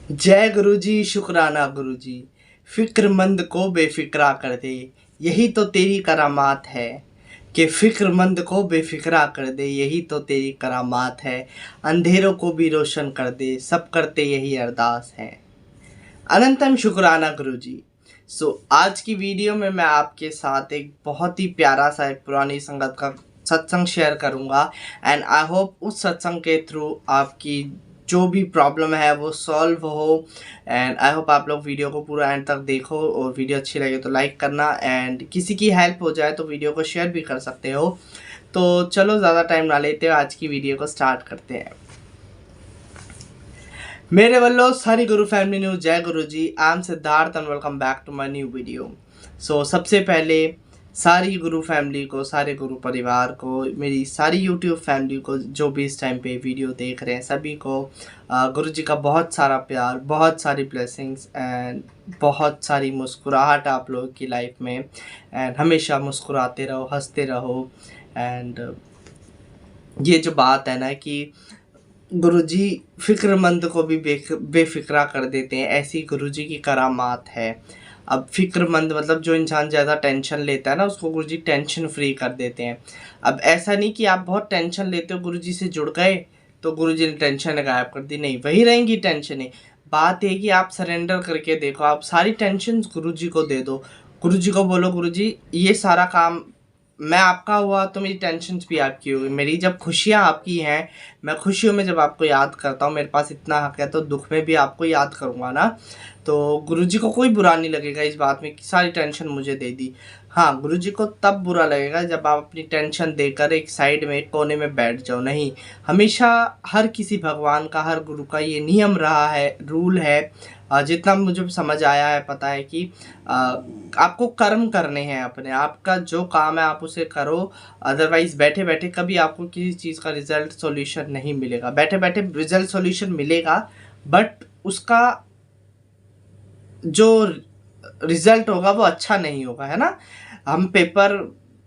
जय गुरु जी, शुक्राना गुरु जी। फ़िक्रमंद को बेफ़िक्रा कर दे, यही तो तेरी करामात है। कि फ़िक्रमंद को बेफ़िक्रा कर दे, यही तो तेरी करामात है। अंधेरों को भी रोशन कर दे, सब करते यही अरदास है। अनंतम शुक्राना गुरु जी। आज की वीडियो में मैं आपके साथ एक बहुत ही प्यारा सा एक पुरानी संगत का सत्संग शेयर करूँगा। एंड आई होप उस सत्संग के थ्रू आपकी जो भी प्रॉब्लम है वो सॉल्व हो। एंड आई होप आप लोग वीडियो को पूरा एंड तक देखो, और वीडियो अच्छी लगे तो लाइक करना, एंड किसी की हेल्प हो जाए तो वीडियो को शेयर भी कर सकते हो। तो चलो ज़्यादा टाइम ना लेते हुए आज की वीडियो को स्टार्ट करते हैं। मेरे वल्लों सारी गुरु family new Jai Guru ji. I am Siddharth and welcome back to my new video. सबसे पहले सारी गुरु फैमिली को, सारे गुरु परिवार को, मेरी सारी यूट्यूब फैमिली को जो भी इस टाइम पे वीडियो देख रहे हैं सभी को गुरु जी का बहुत सारा प्यार, बहुत सारी ब्लेसिंग्स एंड बहुत सारी मुस्कुराहट आप लोगों की लाइफ में। एंड हमेशा मुस्कुराते रहो, हंसते रहो। एंड ये जो बात है ना कि गुरुजी फ़िक्रमंद को भी बेफ़िक्रा कर देते हैं, ऐसी गुरुजी की करामात है। अब फ़िक्रमंद मतलब जो इंसान ज़्यादा टेंशन लेता है ना, उसको गुरुजी टेंशन फ्री कर देते हैं। अब ऐसा नहीं कि आप बहुत टेंशन लेते हो, गुरुजी से जुड़ गए तो गुरुजी ने टेंशन गायब कर दी, नहीं, वही रहेंगी टेंशनें। बात है कि आप सरेंडर करके देखो, आप सारी टेंशन गुरुजी को दे दो। गुरुजी को बोलो, गुरुजी ये सारा काम मैं आपका हुआ तो मेरी टेंशन्स भी आपकी होगी। मेरी जब खुशियाँ आपकी हैं, मैं खुशियों में जब आपको याद करता हूँ, मेरे पास इतना हक है तो दुख में भी आपको याद करूँगा ना। तो गुरुजी को कोई बुरा नहीं लगेगा इस बात में कि सारी टेंशन मुझे दे दी। हाँ, गुरुजी को तब बुरा लगेगा जब आप अपनी टेंशन देकर एक साइड में, एक कोने में बैठ जाओ। नहीं, हमेशा हर किसी भगवान का, हर गुरु का ये नियम रहा है, रूल है। जितना मुझे समझ आया है, पता है कि आपको कर्म करने हैं अपने, आपका जो काम है आप उसे करो। अदरवाइज़ बैठे बैठे कभी आपको किसी चीज़ का रिजल्ट सॉल्यूशन नहीं मिलेगा। बैठे बैठे रिजल्ट सॉल्यूशन मिलेगा, बट उसका जो रिजल्ट होगा वो अच्छा नहीं होगा, है ना। हम पेपर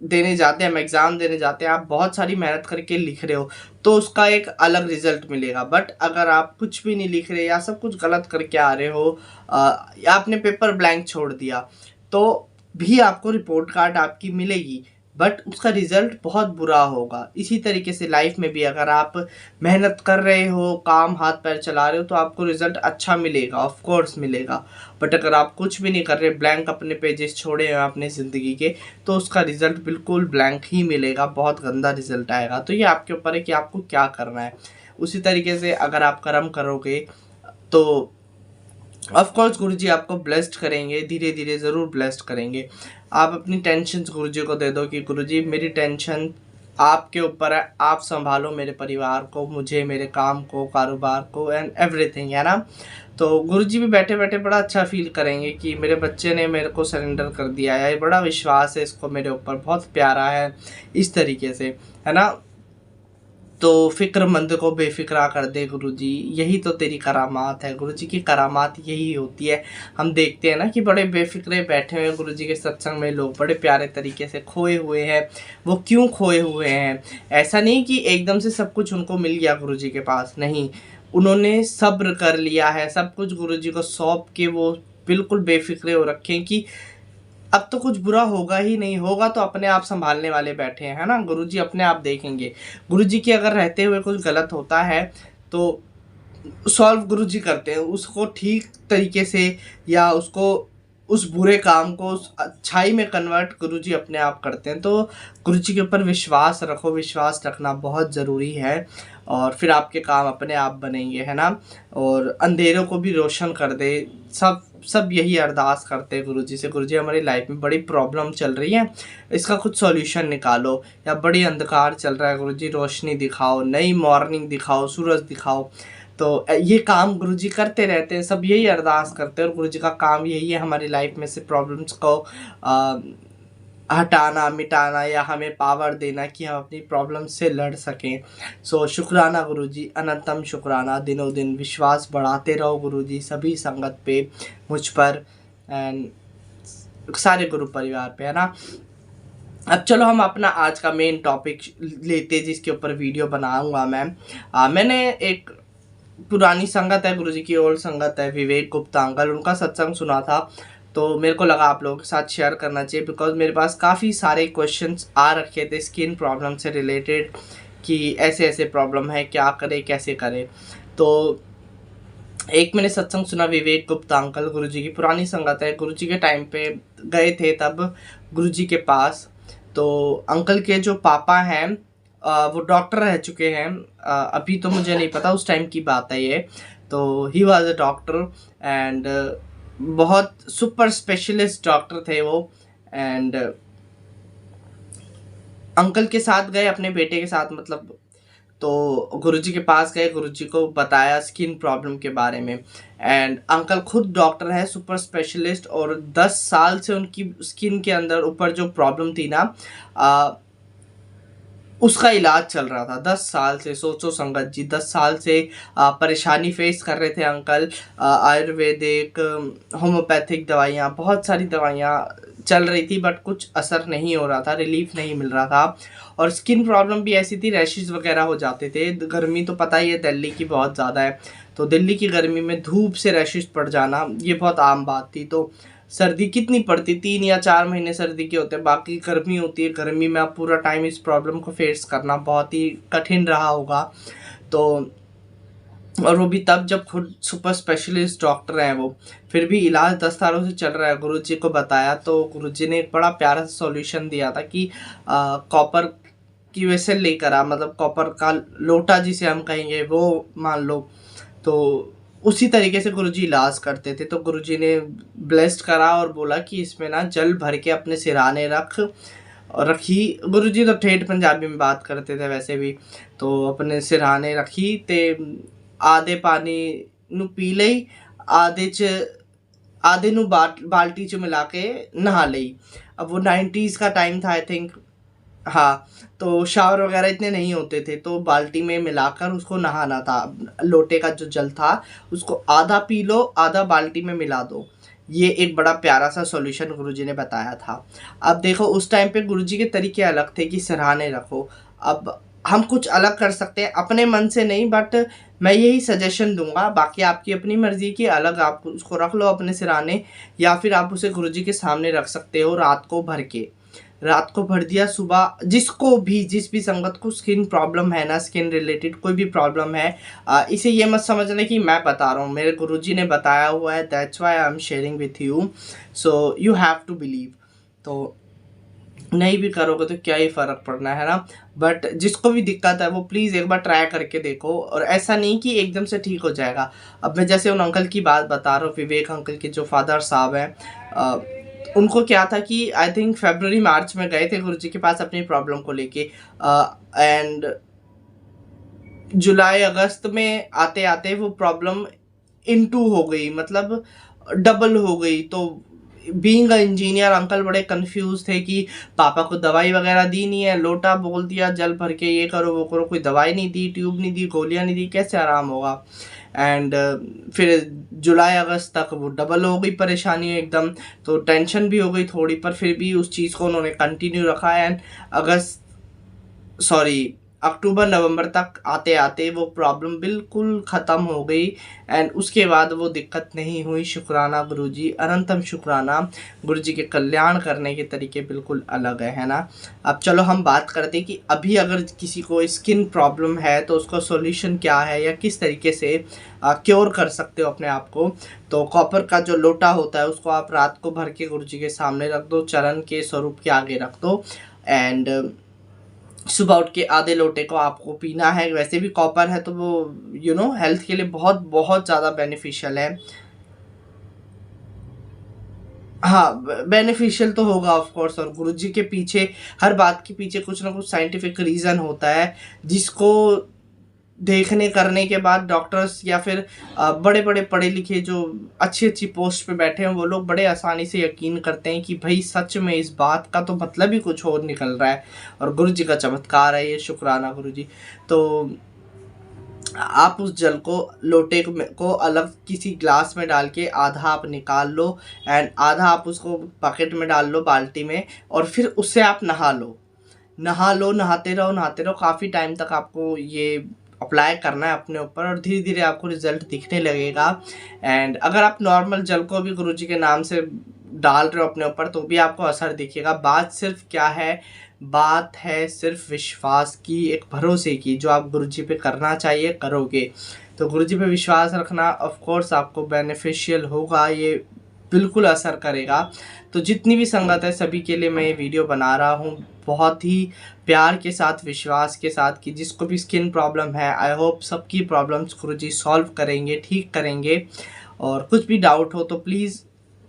देने जाते हैं, हम एग्ज़ाम देने जाते हैं, आप बहुत सारी मेहनत करके लिख रहे हो तो उसका एक अलग रिजल्ट मिलेगा। बट अगर आप कुछ भी नहीं लिख रहे या सब कुछ गलत करके आ रहे हो, या आपने पेपर ब्लैंक छोड़ दिया, तो भी आपको रिपोर्ट कार्ड आपकी मिलेगी, बट उसका रिज़ल्ट बहुत बुरा होगा। इसी तरीके से लाइफ में भी अगर आप मेहनत कर रहे हो, काम हाथ पैर चला रहे हो, तो आपको रिज़ल्ट अच्छा मिलेगा, ऑफ कोर्स मिलेगा। बट अगर आप कुछ भी नहीं कर रहे, ब्लैंक अपने पेजेस छोड़े हैं अपने ज़िंदगी के, तो उसका रिज़ल्ट बिल्कुल ब्लैंक ही मिलेगा, बहुत गंदा रिज़ल्ट आएगा। तो ये आपके ऊपर है कि आपको क्या करना है। उसी तरीके से अगर आप कर्म करोगे तो ऑफ कोर्स गुरुजी आपको ब्लेस्ड करेंगे, धीरे धीरे ज़रूर ब्लेस्ड करेंगे। आप अपनी टेंशन्स गुरुजी को दे दो कि गुरुजी मेरी टेंशन आपके ऊपर है, आप संभालो मेरे परिवार को, मुझे, मेरे काम को, कारोबार को एंड एवरीथिंग, है ना। तो गुरुजी भी बैठे बैठे बड़ा अच्छा फील करेंगे कि मेरे बच्चे ने मेरे को सरेंडर कर दिया है, बड़ा विश्वास है इसको मेरे ऊपर, बहुत प्यारा है, इस तरीके से, है ना। तो फ़िक्रमंद को बेफ़िक्रा कर दे गुरुजी, यही तो तेरी करामात है। गुरुजी की करामात यही होती है। हम देखते हैं ना कि बड़े बेफ़िक्रे बैठे हुए हैं गुरुजी के सत्संग में लोग, बड़े प्यारे तरीके से खोए हुए हैं। वो क्यों खोए हुए हैं? ऐसा नहीं कि एकदम से सब कुछ उनको मिल गया गुरुजी के पास, नहीं। उन्होंने सब्र कर लिया है, सब कुछ गुरुजी को सौंप के वो बिल्कुल बेफ़िक्रे हो रखे हैं कि अब तो कुछ बुरा होगा ही नहीं, होगा तो अपने आप संभालने वाले बैठे हैं, है ना। गुरुजी अपने आप देखेंगे। गुरुजी के अगर रहते हुए कुछ गलत होता है तो सॉल्व गुरुजी करते हैं उसको ठीक तरीके से, या उसको, उस बुरे काम को उस अच्छाई में कन्वर्ट गुरुजी अपने आप करते हैं। तो गुरुजी के ऊपर विश्वास रखो, विश्वास रखना बहुत ज़रूरी है, और फिर आपके काम अपने आप बनेंगे, है ना। और अंधेरों को भी रोशन कर दे, सब सब यही अरदास करते हैं गुरुजी से। गुरुजी हमारी लाइफ में बड़ी प्रॉब्लम चल रही है, इसका कुछ सॉल्यूशन निकालो, या बड़ी अंधकार चल रहा है गुरुजी, रोशनी दिखाओ, नई मॉर्निंग दिखाओ, सूरज दिखाओ। तो ये काम गुरुजी करते रहते हैं, सब यही अरदास करते हैं, और गुरुजी का काम यही है हमारी लाइफ में से प्रॉब्लम्स को हटाना, मिटाना, या हमें पावर देना कि हम अपनी प्रॉब्लम से लड़ सकें। शुक्राना गुरुजी, अनंतम शुक्राना। दिनों दिन विश्वास बढ़ाते रहो गुरुजी सभी संगत पे, मुझ पर एंड सारे गुरु परिवार पे, है ना। अब चलो हम अपना आज का मेन टॉपिक लेते, जिसके ऊपर वीडियो बनाऊंगा मैं। मैंने एक पुरानी संगत है, गुरुजी की ओल्ड संगत है, विवेक गुप्ता अंकल, उनका सत्संग सुना था। तो मेरे को लगा आप लोगों के साथ शेयर करना चाहिए, बिकॉज मेरे पास काफ़ी सारे क्वेश्चंस आ रखे थे स्किन प्रॉब्लम से रिलेटेड कि ऐसे ऐसे प्रॉब्लम है, क्या करें कैसे करें। तो एक मैंने सत्संग सुना विवेक गुप्ता अंकल, गुरुजी की पुरानी संगत है, गुरुजी के टाइम पे गए थे तब गुरुजी के पास। तो अंकल के जो पापा हैं वो डॉक्टर रह चुके हैं। अभी तो मुझे नहीं पता, उस टाइम की बात है ये। तो he was a doctor and बहुत सुपर स्पेशलिस्ट डॉक्टर थे वो। एंड अंकल के साथ गए अपने बेटे के साथ, मतलब तो गुरुजी के पास गए, गुरुजी को बताया स्किन प्रॉब्लम के बारे में। एंड अंकल खुद डॉक्टर है, सुपर स्पेशलिस्ट, और 10 साल से उनकी स्किन के अंदर ऊपर जो प्रॉब्लम थी ना, उसका इलाज चल रहा था 10 साल से। सोचो संगत जी, 10 साल से परेशानी फेस कर रहे थे अंकल। आयुर्वेदिक, होम्योपैथिक दवाइयाँ, बहुत सारी दवाइयाँ चल रही थी, बट कुछ असर नहीं हो रहा था, रिलीफ नहीं मिल रहा था। और स्किन प्रॉब्लम भी ऐसी थी, रैशेस वगैरह हो जाते थे। गर्मी तो पता ही है दिल्ली की बहुत ज़्यादा है, तो दिल्ली की गर्मी में धूप से रैशेस पड़ जाना ये बहुत आम बात थी। तो सर्दी कितनी पड़ती, 3 या 4 महीने सर्दी के होते हैं, बाकी गर्मी होती है। गर्मी में आप पूरा टाइम इस प्रॉब्लम को फेस करना बहुत ही कठिन रहा होगा। तो और वो भी तब जब खुद सुपर स्पेशलिस्ट डॉक्टर हैं वो, फिर भी इलाज 10 सालों से चल रहा है। गुरुजी को बताया तो गुरुजी ने एक बड़ा प्यारा सा सॉल्यूशन दिया था कि कॉपर की वेसल लेकर आ, मतलब कॉपर का लोटा जिसे हम कहेंगे वो मान लो। तो उसी तरीके से गुरुजी इलाज करते थे। तो गुरुजी ने ब्लेस्ड करा और बोला कि इसमें ना जल भर के अपने सिरहाने रख, और रखी। गुरुजी तो ठेठ पंजाबी में बात करते थे वैसे भी। तो अपने सिरहाने रखी ते आधे पानी ਨੂੰ ਪੀ ਲਈ, आधे ਨੂੰ बाल्टी च मिला के नहा ली। अब वो 90s का टाइम था आई थिंक, हाँ। तो शावर वगैरह इतने नहीं होते थे, तो बाल्टी में मिलाकर उसको नहाना था। लोटे का जो जल था उसको आधा पी लो, आधा बाल्टी में मिला दो। ये एक बड़ा प्यारा सा सॉल्यूशन गुरुजी ने बताया था। अब देखो उस टाइम पे गुरुजी के तरीके अलग थे कि सराहने रखो। अब हम कुछ अलग कर सकते हैं अपने मन से नहीं, बट मैं यही सजेशन दूंगा, बाकी आपकी अपनी मर्जी की। अलग आप उसको रख लो अपने सिरहाने, या फिर आप उसे गुरुजी के सामने रख सकते हो रात को भर के। रात को भर दिया, सुबह जिसको भी जिस भी संगत को स्किन प्रॉब्लम है ना, स्किन रिलेटेड कोई भी प्रॉब्लम है, इसे ये मत समझना कि मैं बता रहा हूँ, मेरे गुरुजी ने बताया हुआ है, that's why I am sharing with you, so you have to believe. तो नहीं भी करोगे तो क्या ही फ़र्क पड़ना है ना। बट जिसको भी दिक्कत है वो प्लीज़ एक बार ट्राई करके देखो, और ऐसा नहीं कि एकदम से ठीक हो जाएगा। अब मैं जैसे उन अंकल की बात बता रहा हूँ, विवेक अंकल के जो फादर साहब हैं, उनको क्या था कि आई थिंक फरवरी मार्च में गए थे गुरुजी के पास अपनी प्रॉब्लम को लेके, एंड जुलाई अगस्त में आते आते वो प्रॉब्लम इनटू हो गई, मतलब डबल हो गई। तो बीइंग अ इंजीनियर अंकल बड़े कंफ्यूज थे कि पापा को दवाई वगैरह दी नहीं है, लोटा बोल दिया जल भर के ये करो वो करो, कोई दवाई नहीं दी, ट्यूब नहीं दी, गोलियां नहीं दी, कैसे आराम होगा। एंड फिर जुलाई अगस्त तक वो डबल हो गई परेशानी एकदम। तो टेंशन भी हो गई थोड़ी, पर फिर भी उस चीज़ को उन्होंने कंटिन्यू रखा। एंड अगस्त, सॉरी, अक्टूबर नवंबर तक आते आते वो प्रॉब्लम बिल्कुल ख़त्म हो गई। एंड उसके बाद वो दिक्कत नहीं हुई। शुक्राना गुरुजी, अनंतम शुक्राना। गुरुजी के कल्याण करने के तरीके बिल्कुल अलग है ना। अब चलो हम बात करते हैं कि अभी अगर किसी को स्किन प्रॉब्लम है तो उसका सॉल्यूशन क्या है, या किस तरीके से क्योर कर सकते हो अपने आप को। तो कॉपर का जो लोटा होता है उसको आप रात को भर के गुरुजी के सामने रख दो, चरण के स्वरूप के आगे रख दो। एंड सुबह उठ के आधे लोटे को आपको पीना है। वैसे भी कॉपर है तो वो हेल्थ के लिए बहुत बहुत ज़्यादा बेनिफिशियल है। हाँ, बेनिफिशियल तो होगा ऑफ कोर्स। और गुरुजी के पीछे, हर बात के पीछे कुछ ना कुछ साइंटिफिक रीज़न होता है, जिसको देखने करने के बाद डॉक्टर्स या फिर बड़े बड़े पढ़े लिखे जो अच्छी अच्छी पोस्ट पे बैठे हैं वो लोग बड़े आसानी से यकीन करते हैं कि भाई सच में इस बात का तो मतलब ही कुछ और निकल रहा है, और गुरु जी का चमत्कार है ये। शुक्राना गुरु जी। तो आप उस जल को लोटे को अलग किसी ग्लास में डाल के आधा आप निकाल लो, एंड आधा आप उसको बकेट में डाल लो, बाल्टी में, और फिर उससे आप नहा लो। नहाते रहो काफ़ी टाइम तक आपको ये अप्लाई करना है अपने ऊपर और धीरे धीरे आपको रिजल्ट दिखने लगेगा। एंड अगर आप नॉर्मल जल को भी गुरुजी के नाम से डाल रहे हो अपने ऊपर तो भी आपको असर दिखेगा। बात सिर्फ क्या है, बात है सिर्फ विश्वास की, एक भरोसे की, जो आप गुरुजी पे करना चाहिए करोगे। तो गुरुजी पे विश्वास रखना ऑफ कोर्स आपको बेनिफिशियल होगा, ये बिल्कुल असर करेगा। तो जितनी भी संगत है सभी के लिए मैं ये वीडियो बना रहा हूँ, बहुत ही प्यार के साथ, विश्वास के साथ, कि जिसको भी स्किन प्रॉब्लम है, आई होप सबकी प्रॉब्लम्स गुरुजी सॉल्व करेंगे, ठीक करेंगे। और कुछ भी डाउट हो तो प्लीज़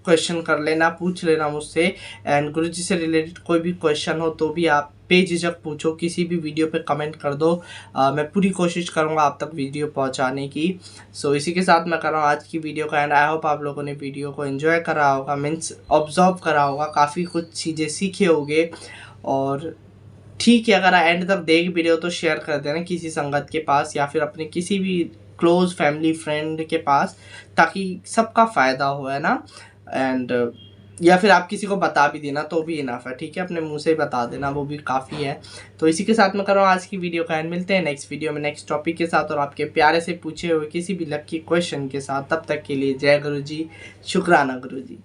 क्वेश्चन कर लेना, पूछ लेना मुझसे। एंड गुरुजी से रिलेटेड कोई भी क्वेश्चन हो तो भी आप बेझिझक पूछो, किसी भी वीडियो पे कमेंट कर दो। मैं पूरी कोशिश करूँगा आप तक वीडियो पहुँचाने की। सो इसी के साथ मैं कर रहा हूँ आज की वीडियो का एंड। आई होप आप लोगों ने वीडियो को एंजॉय करा होगा, मीन्स ऑब्जर्व करा होगा, काफ़ी कुछ चीज़ें सीखे होंगे। और ठीक है, अगर एंड तक देख वीडियो तो शेयर कर देना किसी संगत के पास या फिर अपने किसी भी क्लोज फैमिली फ्रेंड के पास, ताकि सबका फ़ायदा हो, है ना। एंड या फिर आप किसी को बता भी देना तो भी इनफ है, ठीक है, अपने मुंह से ही बता देना, वो भी काफ़ी है। तो इसी के साथ मैं कर रहा हूँ आज की वीडियो का एंड। मिलते हैं नेक्स्ट वीडियो में नेक्स्ट टॉपिक के साथ और आपके प्यारे से पूछे हुए किसी भी लकी क्वेश्चन के साथ। तब तक के लिए जय गुरु जी, शुक्राना गुरु जी।